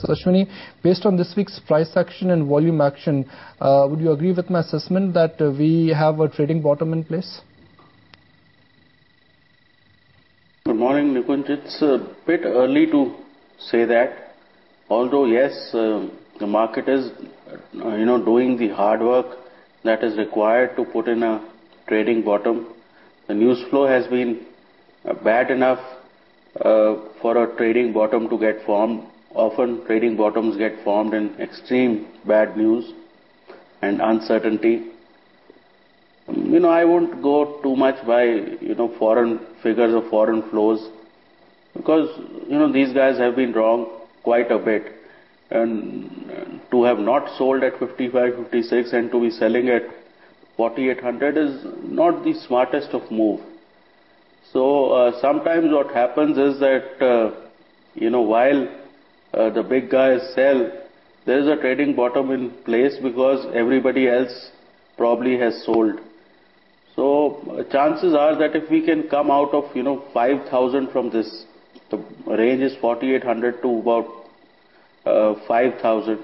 So Ashwini, based on this week's price action and volume action, would you agree with my assessment that we have a trading bottom in place? Good morning, Nikunj. It's a bit early to say that. Although yes, the market is, doing the hard work that is required to put in a trading bottom. The news flow has been bad enough for a trading bottom to get formed. Often trading bottoms get formed in extreme bad news and uncertainty. I won't go too much by, foreign figures or foreign flows, because, these guys have been wrong quite a bit. And to have not sold at 55, 56 and to be selling at 4800 is not the smartest of move. So sometimes what happens is that, while the big guys sell, there is a trading bottom in place because everybody else probably has sold. So chances are that if we can come out of 5,000 from this, the range is 4,800 to about 5,000.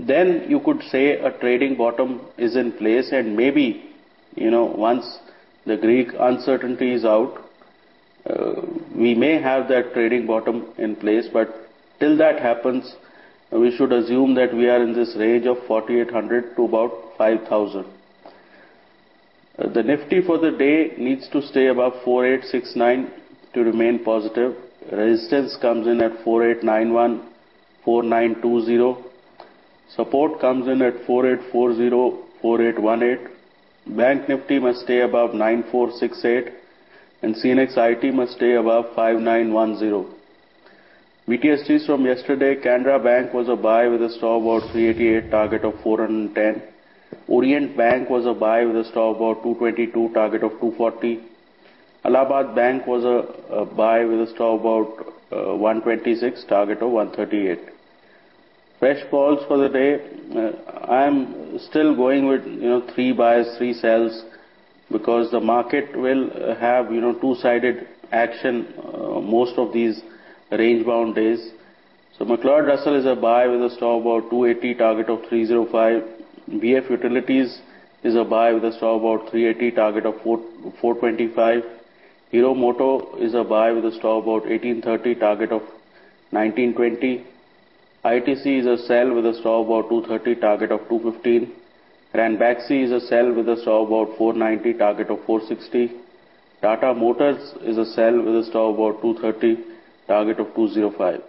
Then you could say a trading bottom is in place, and maybe once the Greek uncertainty is out, we may have that trading bottom in place. But till that happens, we should assume that we are in this range of 4,800 to about 5,000. The Nifty for the day needs to stay above 4869 to remain positive. Resistance comes in at 4891, 4920. Support comes in at 4840, 4818. Bank Nifty must stay above 9468 and CNX IT must stay above 5910. BTSTs from yesterday: Canara Bank was a buy with a stop about 388, target of 410. Orient Bank was a buy with a stop about 222, target of 240. Allahabad Bank was a buy with a stop about 126, target of 138. Fresh calls for the day. I am still going with 3 buys, 3 sells, because the market will have two-sided action most of these range-bound days. So McLeod Russell is a buy with a stop about 280, target of 305. BF Utilities is a buy with a stop about 380, target of 425. Hero Moto is a buy with a stop about 1830, target of 1920. ITC is a sell with a stop about 230, target of 215. Ranbaxy is a sell with a stop about 490, target of 460. Tata Motors is a sell with a stop about 230, target of 205.